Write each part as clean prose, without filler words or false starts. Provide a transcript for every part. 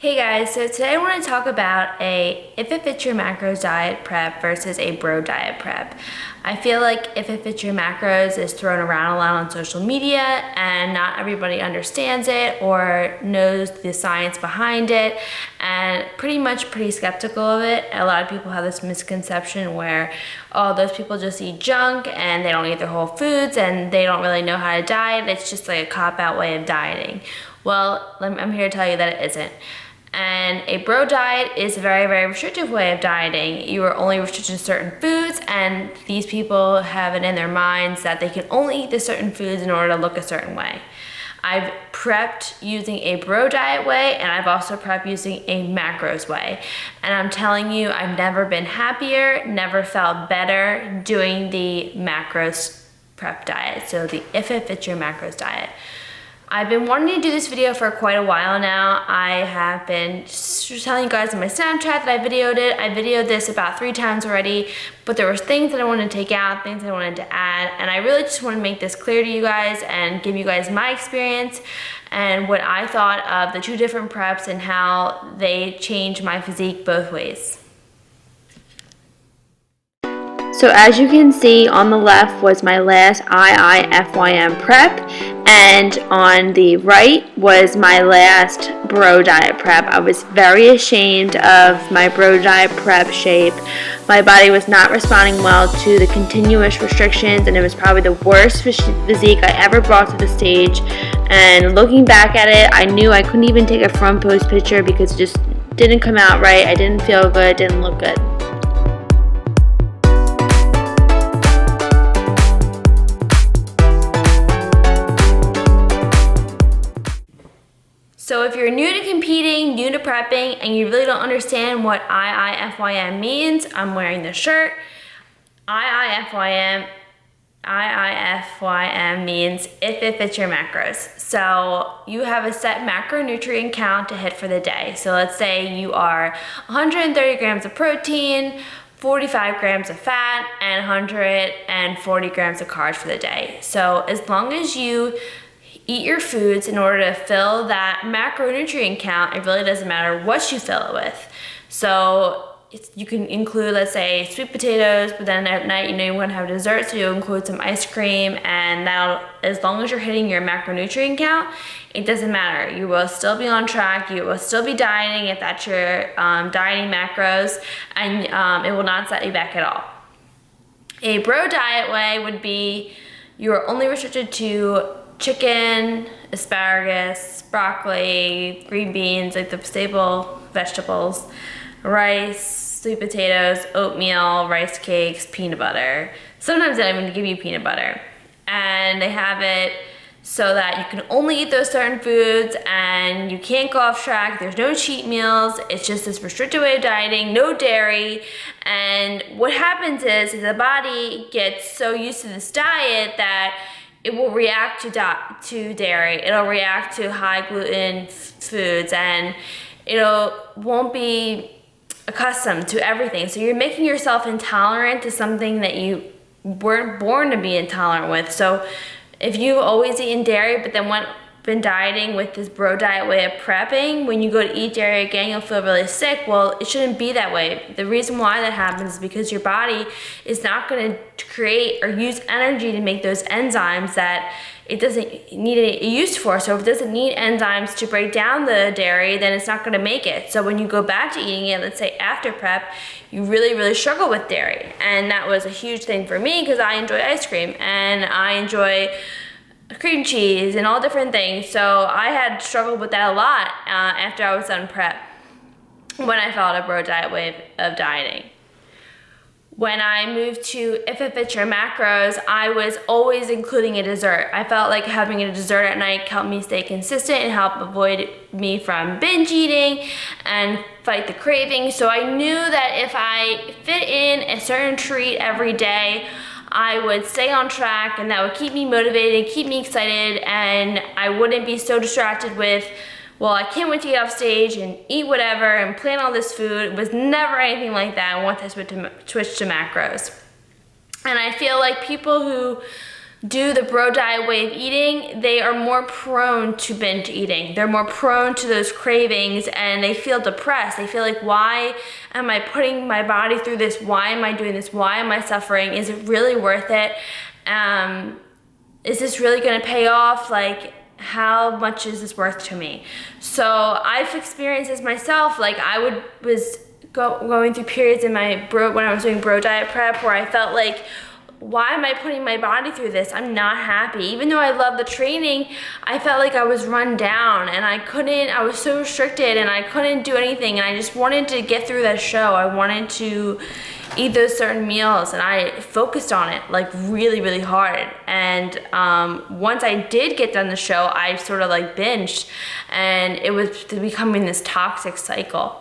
Hey guys, so today I want to talk about a if it fits your macros diet prep versus a bro diet prep. I feel like if it fits your macros is thrown around a lot on social media and not everybody understands it or knows the science behind it and pretty skeptical of it. A lot of people have this misconception where, oh, those people just eat junk and they don't eat their whole foods and they don't really know how to diet. It's just like a cop-out way of dieting. Well, I'm here to tell you that it isn't. And a bro diet is a very restrictive way of dieting. You are only restricted to certain foods, and these people have it in their minds that they can only eat the certain foods in order to look a certain way. I've prepped using a bro diet way, and I've also prepped using a macros way. And I'm telling you, I've never been happier, never felt better doing the macros prep diet. So the if it fits your macros diet. I've been wanting to do this video for quite a while now. I have been telling you guys on my Snapchat that I videoed it. I videoed this about 3 times already, but there was things that I wanted to take out, things I wanted to add, and I really just want to make this clear to you guys and give you guys my experience and what I thought of the 2 different preps and how they changed my physique both ways. So as you can see, on the left was my last IIFYM prep, and on the right was my last bro diet prep. I was very ashamed of my bro diet prep shape. My body was not responding well to the continuous restrictions, and it was probably the worst physique I ever brought to the stage. And looking back at it, I knew I couldn't even take a front post picture because it just didn't come out right. I didn't feel good, didn't look good. So if you're new to competing, new to prepping, and you really don't understand what IIFYM means, I'm wearing the shirt. IIFYM means if it fits your macros. So you have a set macronutrient count to hit for the day. So let's say you are 130 grams of protein, 45 grams of fat, and 140 grams of carbs for the day. So as long as you eat your foods in order to fill that macronutrient count, it really doesn't matter what you fill it with. So you can include, let's say, sweet potatoes, but then at night, you want to have dessert, so you'll include some ice cream, and that'll, as long as you're hitting your macronutrient count, it doesn't matter. You will still be on track, you will still be dieting if that's your dieting macros, and it will not set you back at all. A bro diet way would be you are only restricted to chicken, asparagus, broccoli, green beans, like the staple vegetables, rice, sweet potatoes, oatmeal, rice cakes, peanut butter. Sometimes they don't even give you peanut butter. And they have it so that you can only eat those certain foods and you can't go off track. There's no cheat meals. It's just this restricted way of dieting, no dairy. And what happens is the body gets so used to this diet that it will react to dairy. It'll react to high gluten foods, and won't be accustomed to everything. So you're making yourself intolerant to something that you weren't born to be intolerant with. So if you've always eaten dairy but then been dieting with this bro diet way of prepping, when you go to eat dairy again, you'll feel really sick. Well, it shouldn't be that way. The reason why that happens is because your body is not going to create or use energy to make those enzymes that it doesn't need it used for. So if it doesn't need enzymes to break down the dairy, then it's not going to make it. So when you go back to eating it, let's say after prep, you really struggle with dairy. And that was a huge thing for me because I enjoy ice cream and I enjoy cream cheese and all different things. So I had struggled with that a lot after I was done prep when I followed a bro diet way of dieting. When I moved to if it fits your macros, I was always including a dessert. I felt like having a dessert at night helped me stay consistent and helped avoid me from binge eating and fight the craving. So I knew that if I fit in a certain treat every day, I would stay on track, and that would keep me motivated, keep me excited, and I wouldn't be so distracted with, well, I can't wait to get off stage and eat whatever and plan all this food. It was never anything like that. I want to switch to macros. And I feel like people who do the bro diet way of eating, they are more prone to binge eating. They're more prone to those cravings, and they feel depressed. They feel like, why am I putting my body through this? Why am I doing this? Why am I suffering? Is it really worth it? Is this really gonna pay off? Like, how much is this worth to me? So I've experienced this myself. Like, I was going through periods in my when I was doing bro diet prep where I felt like, why am I putting my body through this? I'm not happy. Even though I love the training, I felt like I was run down and I was so restricted and I couldn't do anything, and I just wanted to get through that show. I wanted to eat those certain meals, and I focused on it like really, really hard. And once I did get done the show, I sort of like binged, and it was becoming this toxic cycle.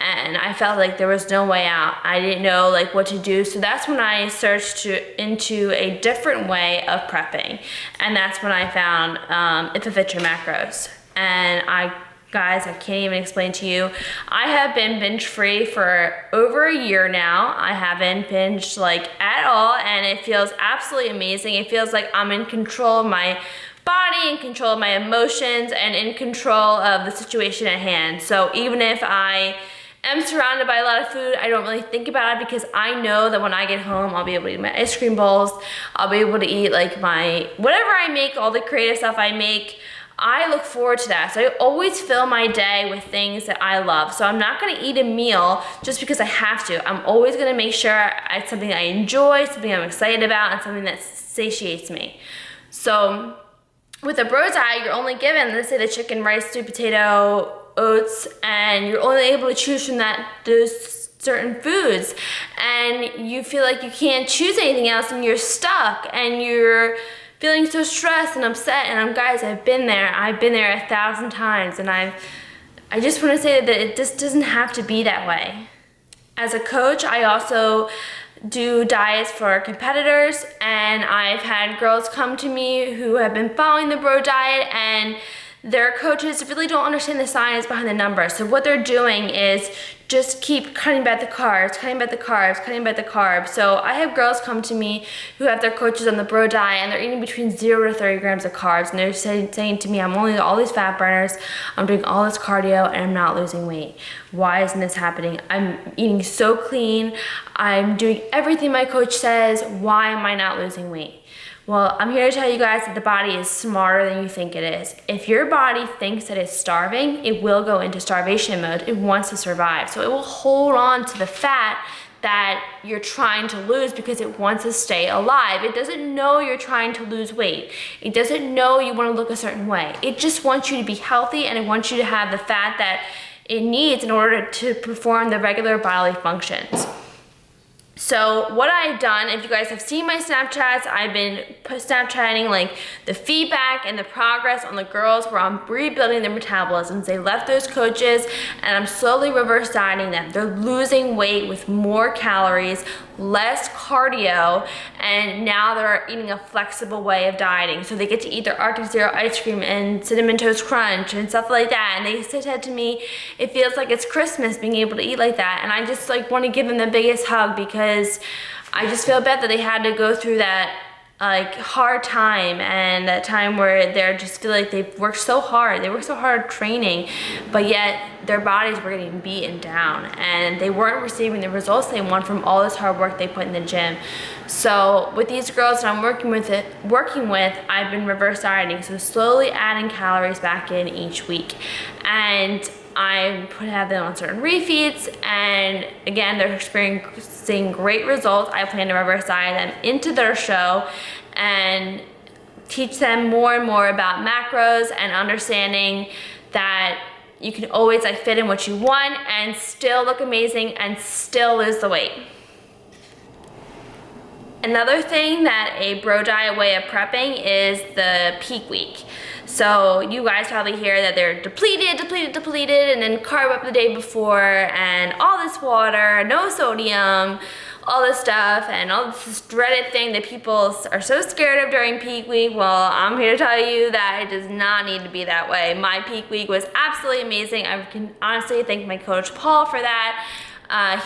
And I felt like there was no way out. I didn't know like what to do. So that's when I searched into a different way of prepping. And that's when I found IIFYM macros. And guys, I can't even explain to you. I have been binge free for over a year now. I haven't binged like at all, and it feels absolutely amazing. It feels like I'm in control of my body, in control of my emotions, and in control of the situation at hand. So even if I am surrounded by a lot of food, I don't really think about it, because I know that when I get home, I'll be able to eat my ice cream bowls. I'll be able to eat like my, whatever I make, all the creative stuff I make. I look forward to that. So I always fill my day with things that I love. So I'm not gonna eat a meal just because I have to. I'm always gonna make sure it's something I enjoy, something I'm excited about, and something that satiates me. So with a bro diet, you're only given, let's say, the chicken, rice, sweet potato, oats, and you're only able to choose from those certain foods, and you feel like you can't choose anything else, and you're stuck, and you're feeling so stressed and upset. And guys, I've been there 1,000 times, and I just want to say that it just doesn't have to be that way. As a coach, I also do diets for competitors, and I've had girls come to me who have been following the bro diet, and their coaches really don't understand the science behind the numbers. So what they're doing is just keep cutting back the carbs, cutting back the carbs, cutting back the carbs. So I have girls come to me who have their coaches on the bro diet, and they're eating between 0 to 30 grams of carbs, and they're saying to me, I'm only all these fat burners, I'm doing all this cardio, and I'm not losing weight. Why isn't this happening? I'm eating so clean, I'm doing everything my coach says, why am I not losing weight? Well, I'm here to tell you guys that the body is smarter than you think it is. If your body thinks that it's starving, it will go into starvation mode. It wants to survive. So it will hold on to the fat that you're trying to lose because it wants to stay alive. It doesn't know you're trying to lose weight. It doesn't know you want to look a certain way. It just wants you to be healthy, and it wants you to have the fat that it needs in order to perform the regular bodily functions. So what I've done, if you guys have seen my Snapchats, I've been Snapchatting like the feedback and the progress on the girls where I'm rebuilding their metabolisms. They left those coaches, and I'm slowly reverse dieting them. They're losing weight with more calories, less cardio, and now they're eating a flexible way of dieting. So they get to eat their Arctic Zero ice cream and Cinnamon Toast Crunch and stuff like that. And they said to me, it feels like it's Christmas being able to eat like that. And I just like want to give them the biggest hug, because I just feel bad that they had to go through that like hard time, and that time where they're just feel like they've worked so hard. They worked so hard training, but yet their bodies were getting beaten down, and they weren't receiving the results they want from all this hard work they put in the gym. So with these girls that I'm working with, I've been reverse dieting, so slowly adding calories back in each week, and I have them on certain refeeds, and again, they're experiencing great results. I plan to reverse diet them into their show and teach them more and more about macros and understanding that you can always like fit in what you want and still look amazing and still lose the weight. Another thing that a bro diet way of prepping is the peak week. So you guys probably hear that they're depleted, and then carb up the day before, and all this water, no sodium, all this stuff, and all this dreaded thing that people are so scared of during peak week. Well, I'm here to tell you that it does not need to be that way. My peak week was absolutely amazing. I can honestly thank my coach Paul for that.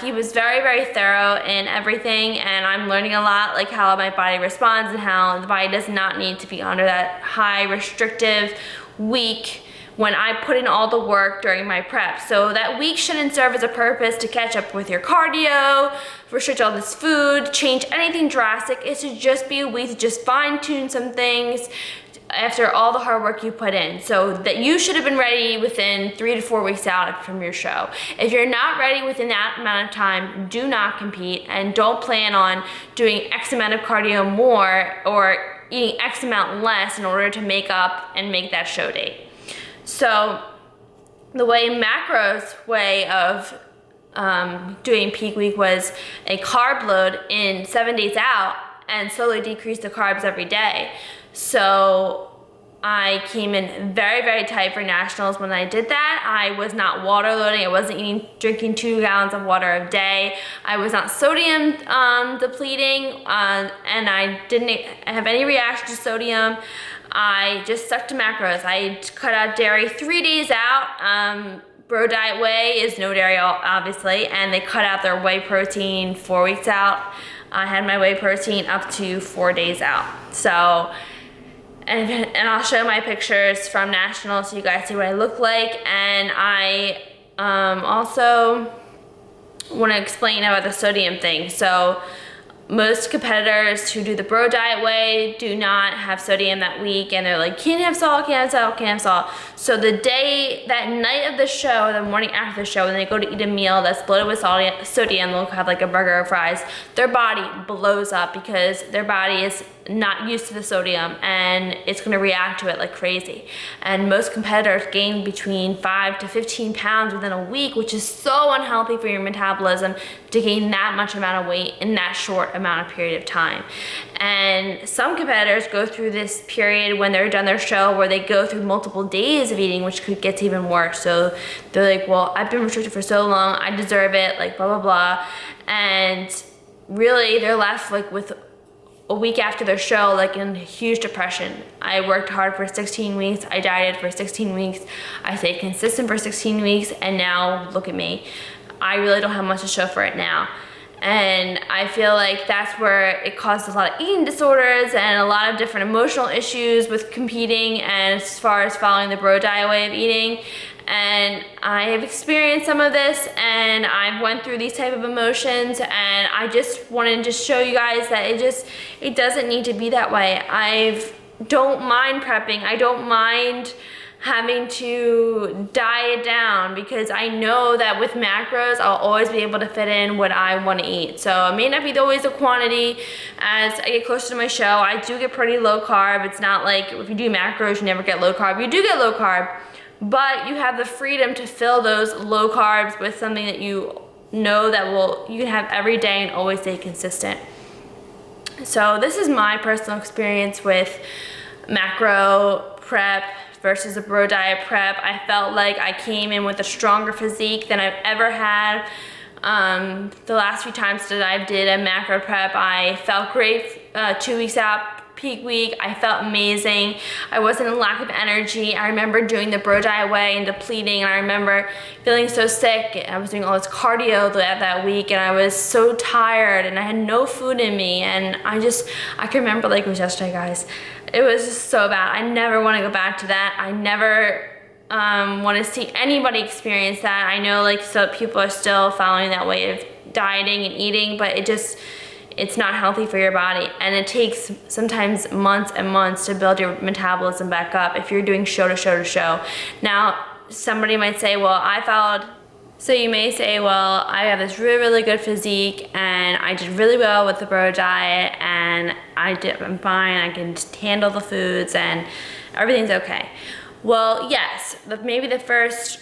He was very, very thorough in everything, and I'm learning a lot, like how my body responds and how the body does not need to be under that high restrictive week when I put in all the work during my prep. So that week shouldn't serve as a purpose to catch up with your cardio, restrict all this food, change anything drastic. It should just be a week to just fine tune some things after all the hard work you put in. So that you should have been ready within 3 to 4 weeks out from your show. If you're not ready within that amount of time, do not compete, and don't plan on doing X amount of cardio more or eating X amount less in order to make up and make that show date. So the macro's way of doing peak week was a carb load in 7 days out and slowly decrease the carbs every day. So I came in very, very tight for nationals when I did that. I was not water loading. I wasn't drinking 2 gallons of water a day. I was not sodium depleting, and I didn't have any reaction to sodium. I just stuck to macros. I cut out dairy 3 days out. Bro Diet Whey is no dairy, obviously, and they cut out their whey protein 4 weeks out. I had my whey protein up to 4 days out. So, and I'll show my pictures from nationals so you guys see what I look like. And I also want to explain about the sodium thing. So most competitors who do the Bro Diet Whey do not have sodium that week, and they're like, can't have salt, can't have salt, can't have salt. So that night of the show, the morning after the show, when they go to eat a meal that's loaded with sodium, they'll have like a burger or fries, their body blows up because their body is not used to the sodium and it's going to react to it like crazy. And most competitors gain between 5 to 15 pounds within a week, which is so unhealthy for your metabolism to gain that much amount of weight in that short amount of period of time. And some competitors go through this period when they're done their show where they go through multiple days of eating, which could get even worse. So they're like, well, I've been restricted for so long, I deserve it, like blah, blah, blah. And really they're left like with a week after their show, like in huge depression. I worked hard for 16 weeks, I dieted for 16 weeks, I stayed consistent for 16 weeks, and now look at me. I really don't have much to show for it now. And I feel like that's where it caused a lot of eating disorders and a lot of different emotional issues with competing and as far as following the Bro Diet way of eating. And I have experienced some of this, and I've went through these type of emotions, and I just wanted to show you guys that it doesn't need to be that way. I don't mind prepping. I don't mind having to diet down because I know that with macros, I'll always be able to fit in what I want to eat. So it may not be always the quantity. As I get closer to my show, I do get pretty low carb. It's not like if you do macros, you never get low carb. You do get low carb, but you have the freedom to fill those low carbs with something that you know that you can have every day and always stay consistent. So this is my personal experience with macro prep versus a Bro Diet prep. I felt like I came in with a stronger physique than I've ever had. The last few times that I did a macro prep, I felt great 2 weeks out, peak week. I felt amazing. I wasn't in lack of energy. I remember doing the Bro Diet Whey and depleting, and I remember feeling so sick. I was doing all this cardio that week, and I was so tired, and I had no food in me, and I can remember like it was yesterday, guys. It was just so bad. I never want to go back to that. I never want to see anybody experience that. I know like so people are still following that way of dieting and eating, but it's not healthy for your body, and it takes sometimes months and months to build your metabolism back up if you're doing show to show to show. Now, somebody might say, so you may say, well, I have this really, really good physique and I did really well with the Bro Diet and I'm fine, I can handle the foods and everything's okay. Well, yes, maybe the first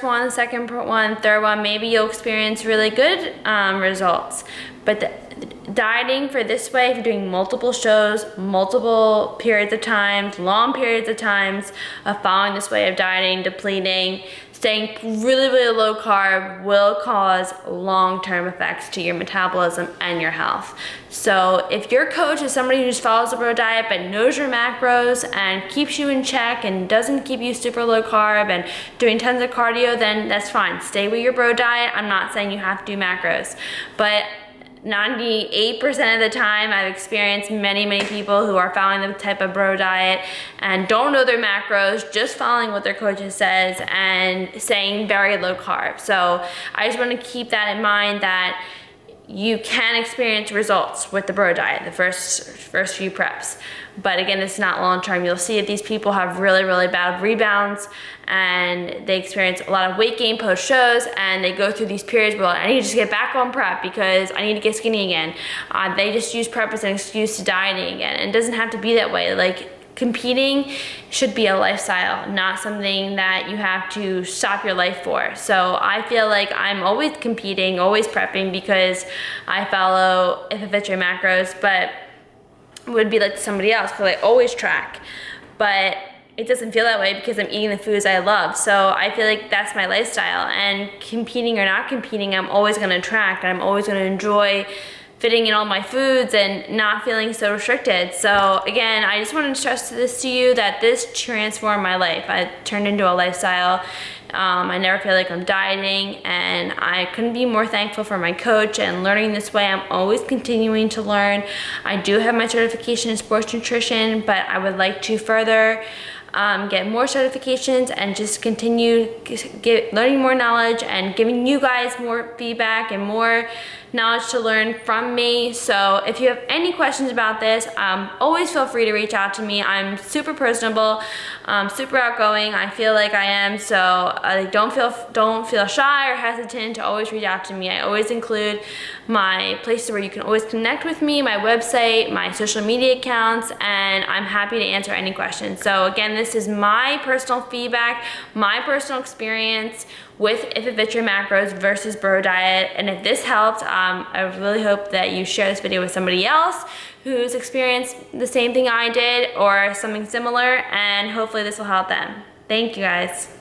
one, second one, third one, maybe you'll experience really good results. But dieting for this way, if you're doing multiple shows, multiple periods of times, long periods of times of following this way of dieting, depleting, staying really, really low carb will cause long-term effects to your metabolism and your health. So if your coach is somebody who just follows the bro diet but knows your macros and keeps you in check and doesn't keep you super low carb and doing tons of cardio, then that's fine. Stay with your bro diet. I'm not saying you have to do macros, but 98% of the time I've experienced many people who are following the type of bro diet and don't know their macros, just following what their coach says and saying very low carb. So I just want to keep that in mind, that you can experience results with the bro diet the first few preps. But again, it's not long term. You'll see that these people have really bad rebounds and they experience a lot of weight gain post shows, and they go through these periods where I need to just get back on prep because I need to get skinny again. They just use prep as an excuse to dieting again. And it doesn't have to be that way. Like, competing should be a lifestyle, not something that you have to stop your life for. So I feel like I'm always competing, always prepping because I follow IIFYM macros, but would be like somebody else because I always track. But it doesn't feel that way because I'm eating the foods I love. So I feel like that's my lifestyle, and competing or not competing, I'm always going to track and I'm always going to enjoy fitting in all my foods and not feeling so restricted. So again, I just want to stress this to you, that this transformed my life. I turned into a lifestyle. I never feel like I'm dieting, and I couldn't be more thankful for my coach and learning this way. I'm always continuing to learn. I do have my certification in sports nutrition, but I would like to further get more certifications and just continue learning more knowledge and giving you guys more feedback and more knowledge to learn from me. So if you have any questions about this, always feel free to reach out to me. I'm super personable, super outgoing. I feel like I am, so don't feel shy or hesitant to always reach out to me. I always include my places where you can always connect with me, my website, my social media accounts, and I'm happy to answer any questions. So again, this is my personal feedback, my personal experience with IIFYM macros versus bro diet. And if this helped, I really hope that you share this video with somebody else who's experienced the same thing I did or something similar, and hopefully this will help them. Thank you guys.